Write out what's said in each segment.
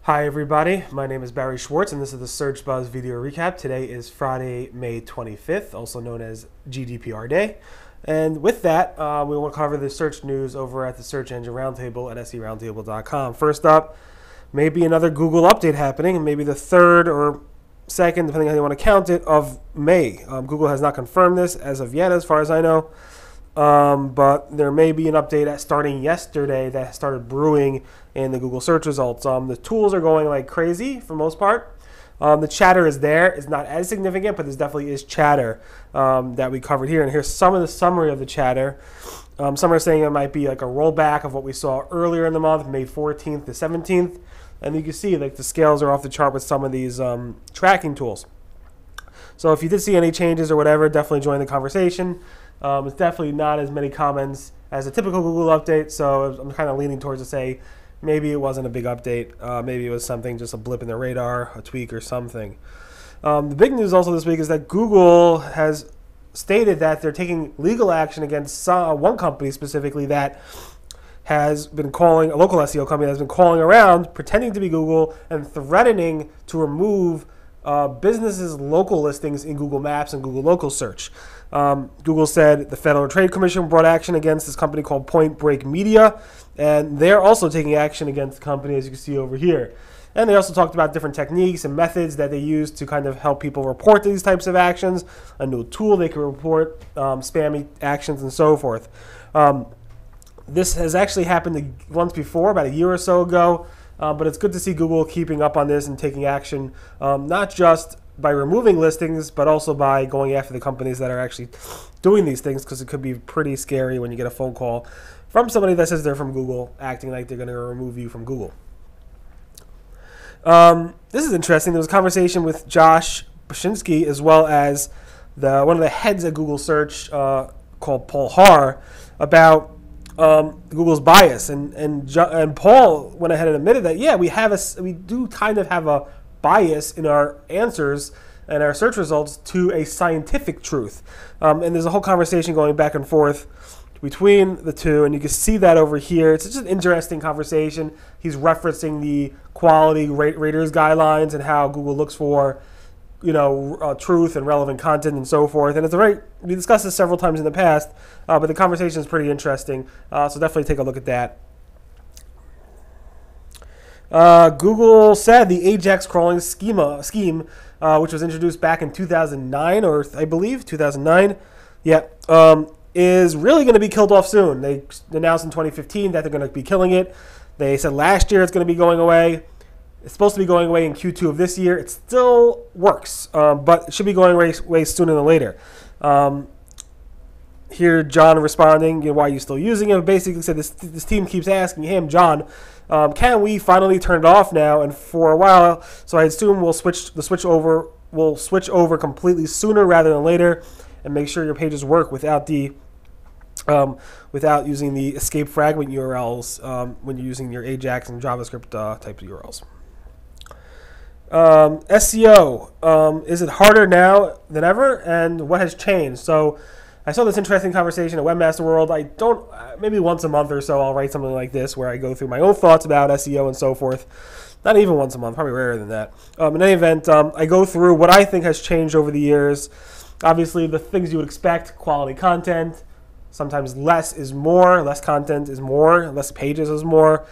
Hi everybody, my name is Barry Schwartz and this is the Search Buzz video recap. Today is Friday, May 25th, also known as GDPR Day. And with that, we will cover the search news over at the Search Engine Roundtable at seroundtable.com. First up, maybe another Google update happening, maybe the third or second, depending on how you want to count it, of May. Google has not confirmed this as of yet, as far as I know. But there may be an update starting yesterday that started brewing in the Google search results. The tools are going like crazy for the most part. The chatter is there. It's not as significant, but there definitely is chatter that we covered here. And here's some of the summary of the chatter. Some are saying it might be like a rollback of what we saw earlier in the month, May 14th to 17th. And you can see like the scales are off the chart with some of these tracking tools. So if you did see any changes or whatever, definitely join the conversation. It's definitely not as many comments as a typical Google update, so I'm kind of leaning towards to say maybe it wasn't a big update. Maybe it was something, just a blip in the radar, a tweak or something. The big news also this week is that Google has stated that they're taking legal action against one company specifically that has been calling, a local SEO company that has been calling around, pretending to be Google and threatening to remove businesses' local listings in Google Maps and Google Local Search. Google said the Federal Trade Commission brought action against this company called Point Break Media, and they're also taking action against the company, as you can see over here. And they also talked about different techniques and methods that they use to kind of help people report these types of actions, a new tool they can report spammy actions and so forth. This has actually happened once before, about a year or so ago. But it's good to see Google keeping up on this and taking action, not just by removing listings, but also by going after the companies that are actually doing these things, because it could be pretty scary when you get a phone call from somebody that says they're from Google, acting like they're going to remove you from Google. This is interesting. There was a conversation with Josh Bashinsky as well as one of the heads at Google Search called Paul Haar about Google's bias, and Paul went ahead and admitted that we do kind of have a bias in our answers and our search results to a scientific truth, and there's a whole conversation going back and forth between the two, and you can see that over here. It's just an interesting conversation. He's referencing the quality raters guidelines and how Google looks for truth and relevant content and so forth. And we discussed this several times in the past, but the conversation is pretty interesting. So definitely take a look at that. Google said the Ajax crawling scheme, which was introduced back in 2009, or I believe 2009, is really going to be killed off soon. They announced in 2015 that they're going to be killing it. They said last year it's going to be going away. It's supposed to be going away in Q2 of this year. It still works, but it should be going away sooner than later. Here, John responding, why are you still using it? Basically said this team keeps asking him, John, can we finally turn it off now? And for a while, so I assume we'll switch over completely sooner rather than later, and make sure your pages work without using the escape fragment URLs when you're using your Ajax and JavaScript type of URLs. SEO, is it harder now than ever, and what has changed? So I saw this interesting conversation at Webmaster World. Maybe once a month or so I'll write something like this where I go through my own thoughts about SEO and so forth. Not even once a month, probably rarer than that. In any event, I go through what I think has changed over the years. Obviously the things you would expect: quality content, sometimes less is more, less content is more, less pages is more.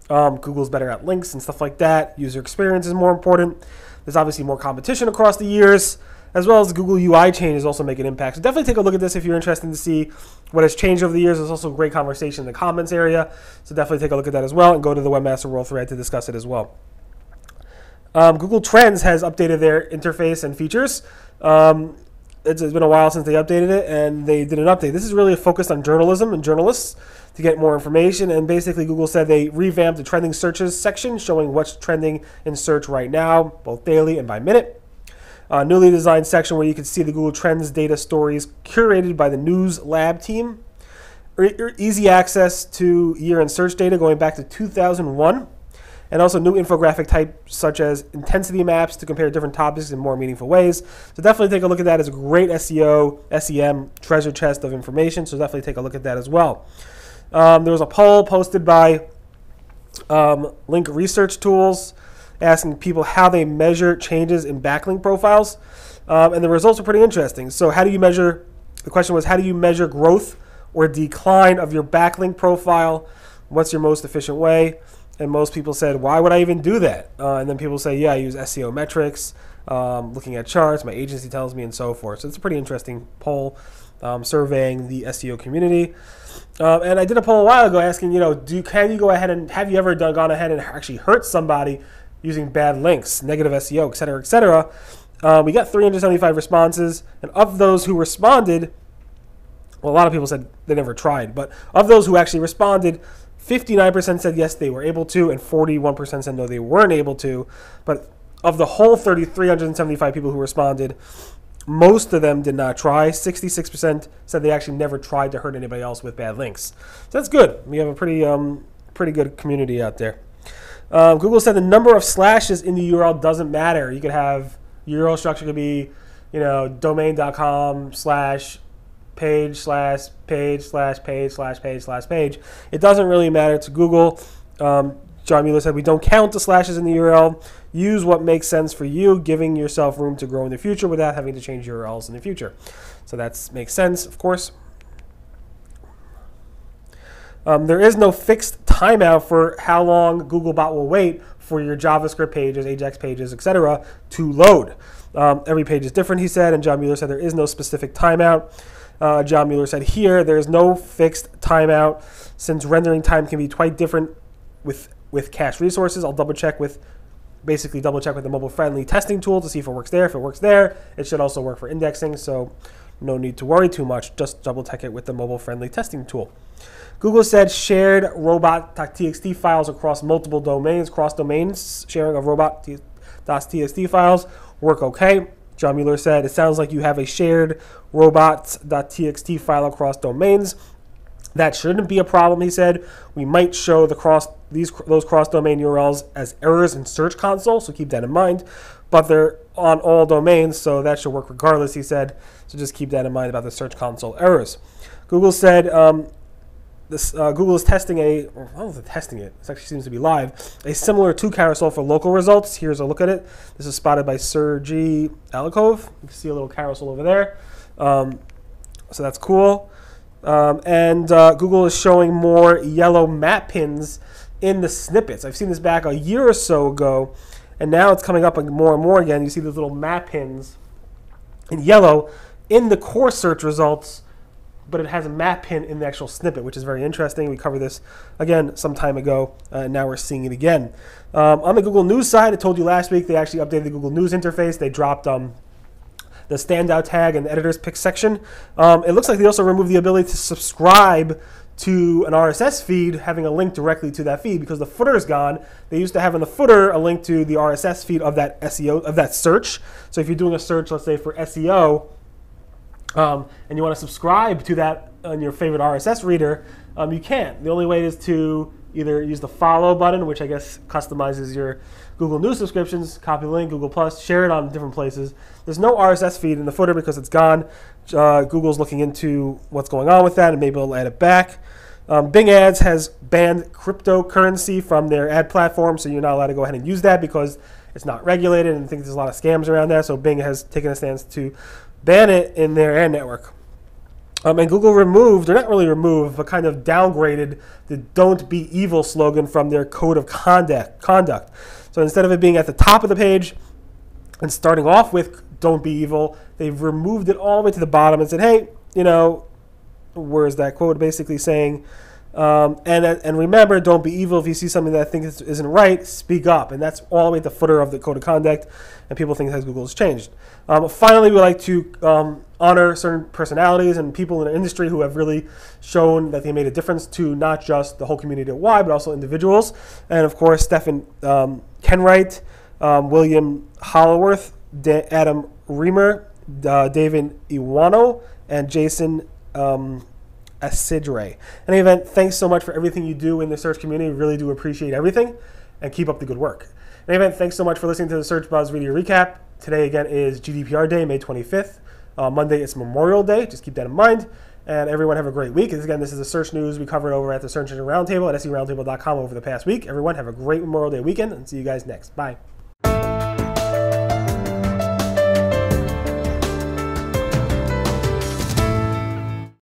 Google's better at links and stuff like that. User experience is more important. There's obviously more competition across the years, as well as the Google UI changes also make an impact. So definitely take a look at this if you're interested to see what has changed over the years. There's also a great conversation in the comments area, so definitely take a look at that as well, and go to the Webmaster World thread to discuss it as well. Google Trends has updated their interface and features. It's been a while since they updated it, and they did an update. This is really focused on journalism and journalists to get more information. And basically, Google said they revamped the trending searches section, showing what's trending in search right now, both daily and by minute. Newly designed section where you can see the Google Trends data stories curated by the News Lab team. Easy access to year-end search data going back to 2001. And also new infographic types such as intensity maps to compare different topics in more meaningful ways. So definitely take a look at that. It's a great SEO, SEM treasure chest of information. So definitely take a look at that as well. There was a poll posted by Link Research Tools asking people how they measure changes in backlink profiles. And the results are pretty interesting. So how do you measure, the question was, how do you measure growth or decline of your backlink profile? What's your most efficient way? And most people said, why would I even do that? And then people say, yeah, I use SEO metrics, looking at charts, my agency tells me, and so forth. So it's a pretty interesting poll surveying the SEO community. And I did a poll a while ago asking, can you go ahead and have you ever gone ahead and actually hurt somebody using bad links, negative SEO, et cetera, et cetera? We got 375 responses, and of those who responded, well, a lot of people said they never tried, but of those who actually responded, 59% said yes, they were able to, and 41% said no, they weren't able to. But of the whole 375 people who responded, most of them did not try. 66% said they actually never tried to hurt anybody else with bad links. So that's good. We have a pretty good community out there. Google said the number of slashes in the URL doesn't matter. You could have URL structure could be, domain.com / page / page / page / page / page. It doesn't really matter to Google. John Mueller said, we don't count the slashes in the URL. Use what makes sense for you, giving yourself room to grow in the future without having to change URLs in the future. So that makes sense, of course. There is no fixed timeout for how long Googlebot will wait for your JavaScript pages, Ajax pages, etc. to load. Every page is different, he said, and John Mueller said there is no specific timeout. John Mueller said here, there is no fixed timeout since rendering time can be quite different with cache resources. I'll double check with the mobile-friendly testing tool to see if it works there. If it works there, it should also work for indexing, so no need to worry too much. Just double check it with the mobile-friendly testing tool. Google said shared robot.txt files across multiple domains, cross-domains, sharing of robot.txt files work okay. John Mueller said, it sounds like you have a shared robots.txt file across domains. That shouldn't be a problem, he said. We might show those cross-domain URLs as errors in Search Console, so keep that in mind. But they're on all domains, so that should work regardless, he said. So just keep that in mind about the Search Console errors. Google said Google is testing it actually seems to be live, a similar to carousel for local results. Here's a look at it. This is spotted by Sergey Alikov. You can see a little carousel over there. So that's cool. Google is showing more yellow map pins in the snippets. I've seen this back a year or so ago, and now it's coming up more and more again. You see these little map pins in yellow in the core search results, but it has a map pin in the actual snippet, which is very interesting. We covered this, again, some time ago, and now we're seeing it again. On the Google News side, I told you last week they actually updated the Google News interface. They dropped the standout tag in the editor's pick section. It looks like they also removed the ability to subscribe to an RSS feed, having a link directly to that feed, because the footer is gone. They used to have in the footer a link to the RSS feed of that SEO, of that search. So if you're doing a search, let's say for SEO, and you want to subscribe to that on your favorite RSS reader, you can. The only way is to either use the follow button, which I guess customizes your Google News subscriptions, copy the link, Google Plus, share it on different places. There's no RSS feed in the footer because it's gone. Google's looking into what's going on with that and maybe they'll add it back. Bing Ads has banned cryptocurrency from their ad platform, so you're not allowed to go ahead and use that because it's not regulated, and I think there's a lot of scams around there, so Bing has taken a stance to ban it in their ad network. And Google removed, or not really removed, but kind of downgraded the "Don't Be Evil" slogan from their code of conduct. So instead of it being at the top of the page and starting off with "Don't be evil," they've removed it all the way to the bottom and said, hey, where's that quote? Basically saying, and remember, don't be evil. If you see something that I think isn't right, speak up. And that's all the way at the footer of the code of conduct, and people think that Google has changed. Finally, we like to honor certain personalities and people in the industry who have really shown that they made a difference to not just the whole community at Y, but also individuals. And of course, Stephen Kenwright, William Hollowworth, Adam Reamer, David Iwano, and Jason Asidre. In any event, thanks so much for everything you do in the search community. We really do appreciate everything, and keep up the good work. In any event, thanks so much for listening to the Search Buzz video recap. Today, again, is GDPR Day, May 25th. Monday, it's Memorial Day. Just keep that in mind. And everyone have a great week. Again, this is the search news we covered over at the Search Engine Roundtable at seroundtable.com over the past week. Everyone have a great Memorial Day weekend, and see you guys next. Bye.